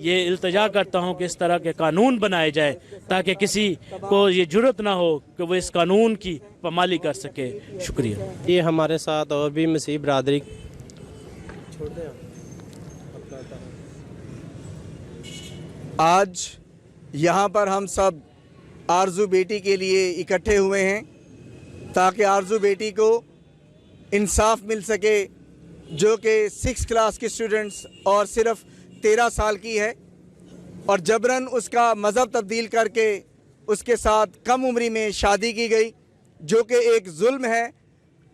یہ التجا کرتا ہوں کہ اس طرح کے قانون بنائے جائے تاکہ کسی کو یہ جرت نہ ہو کہ وہ اس قانون کی پامالی کر سکے۔ شکریہ۔ یہ ہمارے ساتھ اور بھی مسیح برادری آج یہاں پر ہم سب آرزو بیٹی کے لیے اکٹھے ہوئے ہیں تاکہ آرزو بیٹی کو انصاف مل سکے، جو کہ 6 کلاس کی اسٹوڈنٹس اور صرف 13 سال کی ہے، اور جبراً اس کا مذہب تبدیل کر کے اس کے ساتھ کم عمری میں شادی کی گئی، جو کہ ایک ظلم ہے۔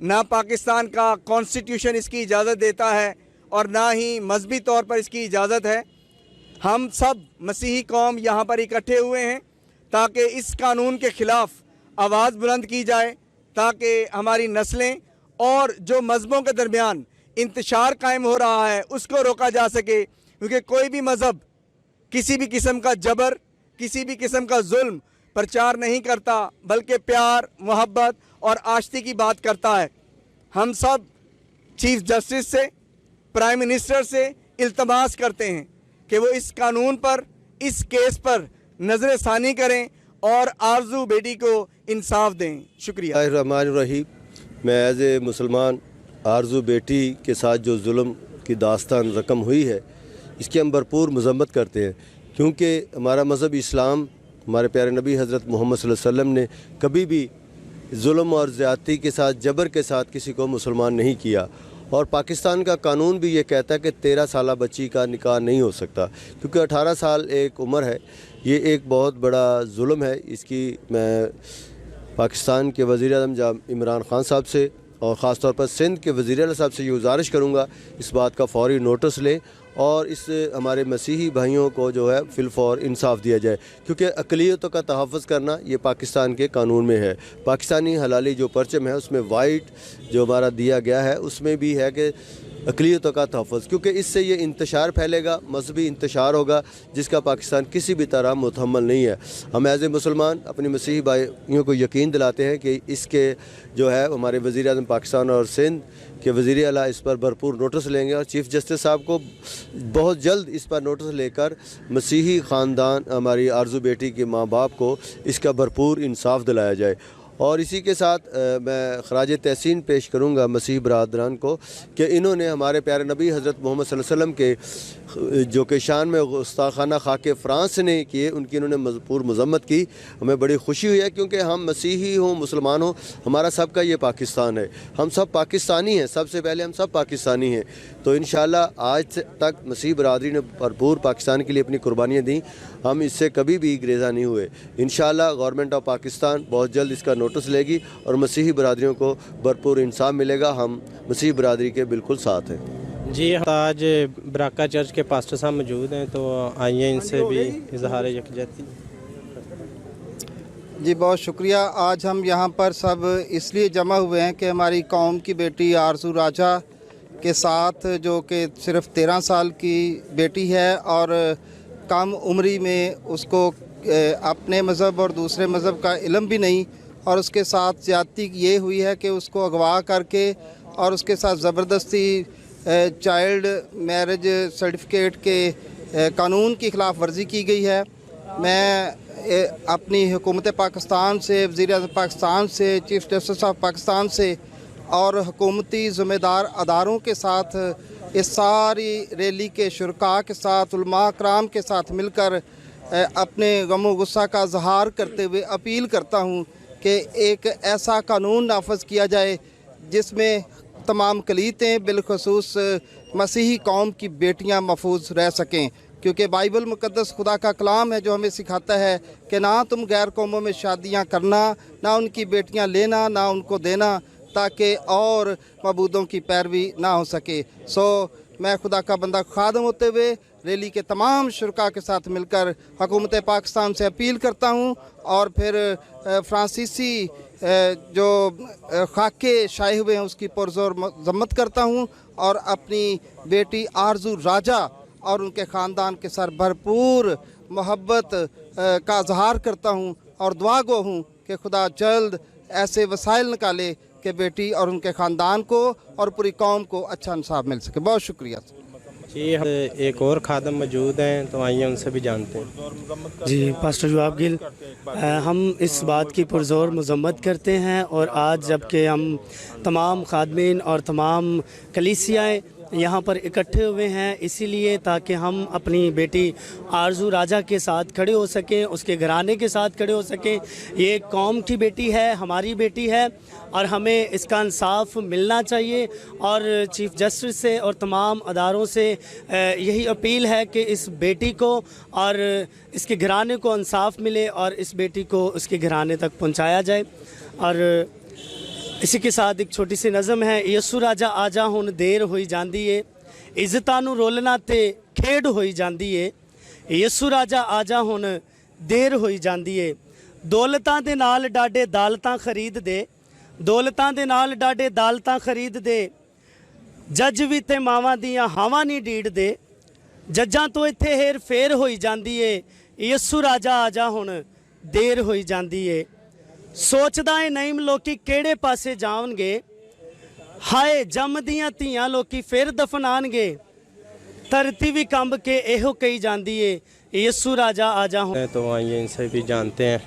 نہ پاکستان کا کانسٹیٹیوشن اس کی اجازت دیتا ہے اور نہ ہی مذہبی طور پر اس کی اجازت ہے۔ ہم سب مسیحی قوم یہاں پر اکٹھے ہوئے ہیں تاکہ اس قانون کے خلاف آواز بلند کی جائے، تاکہ ہماری نسلیں اور جو مذہبوں کے درمیان انتشار قائم ہو رہا ہے اس کو روکا جا سکے، کیونکہ کوئی بھی مذہب کسی بھی قسم کا جبر، کسی بھی قسم کا ظلم پرچار نہیں کرتا، بلکہ پیار، محبت اور آشتی کی بات کرتا ہے۔ ہم سب چیف جسٹس سے، پرائم منسٹر سے التماس کرتے ہیں کہ وہ اس قانون پر، اس کیس پر نظر ثانی کریں اور آرزو بیٹی کو انصاف دیں۔ شکریہ۔ اللہ الرحمن الرحیم۔ میں ایز اے مسلمان آرزو بیٹی کے ساتھ جو ظلم کی داستان رقم ہوئی ہے، اس کی ہم بھرپور مذمت کرتے ہیں، کیونکہ ہمارا مذہب اسلام، ہمارے پیارے نبی حضرت محمد صلی اللہ علیہ وسلم نے کبھی بھی ظلم اور زیادتی کے ساتھ، جبر کے ساتھ کسی کو مسلمان نہیں کیا، اور پاکستان کا قانون بھی یہ کہتا ہے کہ 13 سالہ بچی کا نکاح نہیں ہو سکتا، کیونکہ 18 سال ایک عمر ہے۔ یہ ایک بہت بڑا ظلم ہے۔ اس کی میں پاکستان کے وزیر اعظم جناب عمران خان صاحب سے اور خاص طور پر سندھ کے وزیر اعلیٰ صاحب سے یہ گزارش کروں گا اس بات کا فوری نوٹس لیں اور اس ہمارے مسیحی بھائیوں کو جو ہے فی الفور انصاف دیا جائے، کیونکہ اقلیتوں کا تحفظ کرنا یہ پاکستان کے قانون میں ہے۔ پاکستانی حلالی جو پرچم ہے اس میں وائٹ جو ہمارا دیا گیا ہے اس میں بھی ہے کہ اقلیتوں کا تحفظ، کیونکہ اس سے یہ انتشار پھیلے گا، مذہبی انتشار ہوگا جس کا پاکستان کسی بھی طرح متحمل نہیں ہے۔ ہم ایز اے مسلمان اپنی مسیحی بھائیوں کو یقین دلاتے ہیں کہ اس کے جو ہے ہمارے وزیر اعظم پاکستان اور سندھ کے وزیر اعلیٰ اس پر بھرپور نوٹس لیں گے، اور چیف جسٹس صاحب کو بہت جلد اس پر نوٹس لے کر مسیحی خاندان، ہماری آرزو بیٹی کے ماں باپ کو اس کا بھرپور انصاف دلایا جائے۔ اور اسی کے ساتھ میں خراج تحسین پیش کروں گا مسیحی برادران کو کہ انہوں نے ہمارے پیارے نبی حضرت محمد صلی اللہ علیہ وسلم کے جو کہ شان میں گستاخانہ خاک فرانس نے کیے، ان کی انہوں نے پور مذمت کی۔ ہمیں بڑی خوشی ہوئی ہے، کیونکہ ہم مسیحی ہوں، مسلمان ہوں، ہمارا سب کا یہ پاکستان ہے، ہم سب پاکستانی ہیں، سب سے پہلے ہم سب پاکستانی ہیں۔ تو انشاءاللہ آج تک مسیحی برادری نے بھرپور پاکستان کے لیے اپنی قربانیاں دیں، ہم اس سے کبھی بھی گریزاں نہیں ہوئے۔ انشاءاللہ گورنمنٹ آف پاکستان بہت جلد اس کا نوٹس لے گی اور مسیحی برادریوں کو بھرپور انصاف ملے گا۔ ہم مسیحی برادری کے بالکل ساتھ ہیں۔ جی، آج براکہ چرچ کے پاسٹر صاحب موجود ہیں، تو آئیے ان سے بھی اظہار یکجہتی۔ جی بہت شکریہ۔ آج ہم یہاں پر سب اس لیے جمع ہوئے ہیں کہ ہماری قوم کی بیٹی آرزو راجہ کے ساتھ، جو کہ صرف 13 سال کی بیٹی ہے اور کم عمری میں اس کو اپنے مذہب اور دوسرے مذہب کا علم بھی نہیں، اور اس کے ساتھ زیادتی یہ ہوئی ہے کہ اس کو اغوا کر کے اور اس کے ساتھ زبردستی چائلڈ میرج سرٹیفکیٹ کے قانون کی خلاف ورزی کی گئی ہے۔ میں اپنی حکومت پاکستان سے، وزیر اعظم پاکستان سے، چیف جسٹس آف پاکستان سے اور حکومتی ذمہ دار اداروں کے ساتھ، اس ساری ریلی کے شرکاء کے ساتھ، علماء کرام کے ساتھ مل کر اپنے غم و غصہ کا اظہار کرتے ہوئے اپیل کرتا ہوں کہ ایک ایسا قانون نافذ کیا جائے جس میں تمام اقلیتیں، بالخصوص مسیحی قوم کی بیٹیاں محفوظ رہ سکیں، کیونکہ بائبل مقدس خدا کا کلام ہے جو ہمیں سکھاتا ہے کہ نہ تم غیر قوموں میں شادیاں کرنا، نہ ان کی بیٹیاں لینا، نہ ان کو دینا، تاکہ اور معبودوں کی پیروی نہ ہو سکے۔ میں خدا کا بندہ خادم ہوتے ہوئے ریلی کے تمام شرکاء کے ساتھ مل کر حکومت پاکستان سے اپیل کرتا ہوں، اور پھر فرانسیسی جو خاکے شائع ہوئے ہیں اس کی پرزور مذمت کرتا ہوں، اور اپنی بیٹی آرزو راجہ اور ان کے خاندان کے ساتھ بھرپور محبت کا اظہار کرتا ہوں، اور دعا گو ہوں کہ خدا جلد ایسے وسائل نکالے کہ بیٹی اور ان کے خاندان کو اور پوری قوم کو اچھا انصاف مل سکے۔ بہت شکریہ۔ جی ایک اور خادم موجود ہیں تو آئیے ان سے بھی جانتے ہیں. جی پاسٹر جواب گل، ہم اس بات کی پرزور مذمت کرتے ہیں، اور آج جب کہ ہم تمام خادمین اور تمام کلیسیائیں یہاں پر اکٹھے ہوئے ہیں اسی لیے تاکہ ہم اپنی بیٹی آرزو راجہ کے ساتھ کھڑے ہو سکیں، اس کے گھرانے کے ساتھ کھڑے ہو سکیں. یہ ایک قوم کی بیٹی ہے، ہماری بیٹی ہے، اور ہمیں اس کا انصاف ملنا چاہیے. اور چیف جسٹس سے اور تمام اداروں سے یہی اپیل ہے کہ اس بیٹی کو اور اس کے گھرانے کو انصاف ملے اور اس بیٹی کو اس کے گھرانے تک پہنچایا جائے. اور اسی کے ساتھ ایک چھوٹی سی نظم ہے. یسو راجا آجا ہن دیر ہوئی جاندی ہے، عزتاں نوں رولنا تے کھیڈ ہوئی جاندی ہے. یسو راجا آجا ہن دیر ہوئی جاندی ہے. دولتاں دے نال ڈاڈے دالتاں خرید دے، دولتاں دے نال ڈاڈے دالتاں خرید دے. جج بھی تے ماواں دیاں ہاواں نہیں ڈیڑ دے. ججاں تو ایتھے ہیر فیر ہوئی جاندی ہے. یسو راجا آجا ہن دیر ہوئی جاندی ہے. سوچدا ہے نئیم لوکی کیڑے پاسے جاون گے، ہائے جم دیاں تیاں لوکی پھر دفنان گے. دھرتی بھی کمب کے ایہو کہی جاندی ہے یسو راجا آجا ہن. تو آئیے ان سے بھی جانتے ہیں.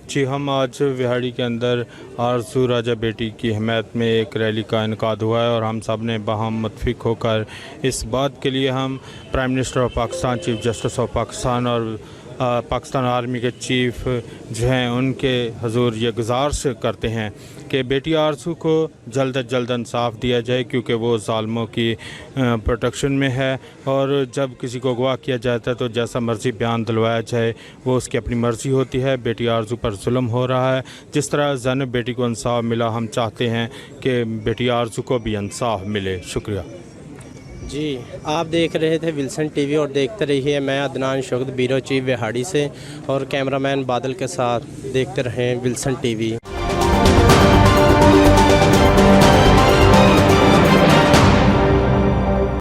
جی ہم آج وہاڑی کے اندر آرزو راجہ بیٹی کی حمایت میں ایک ریلی کا انعقاد ہوا ہے، اور ہم سب نے باہم متفق ہو کر اس بات کے لیے ہم prime minister of Pakistan, chief justice of Pakistan اور پاکستان آرمی کے چیف جو ہیں ان کے حضور یہ گزارش کرتے ہیں کہ بیٹی آرزو کو جلد از جلد انصاف دیا جائے، کیونکہ وہ ظالموں کی پروٹیکشن میں ہے. اور جب کسی کو اغوا کیا جاتا ہے تو جیسا مرضی بیان دلوایا جائے، وہ اس کی اپنی مرضی ہوتی ہے. بیٹی آرزو پر ظلم ہو رہا ہے. جس طرح زینب بیٹی کو انصاف ملا، ہم چاہتے ہیں کہ بیٹی آرزو کو بھی انصاف ملے. شکریہ. جی آپ دیکھ رہے تھے ولسن ٹی وی، اور دیکھتے رہیے. میں عدنان شوکت، بیورو چیف وہاڑی سے، اور کیمرہ مین بادل کے ساتھ دیکھتے رہیں ولسن ٹی وی.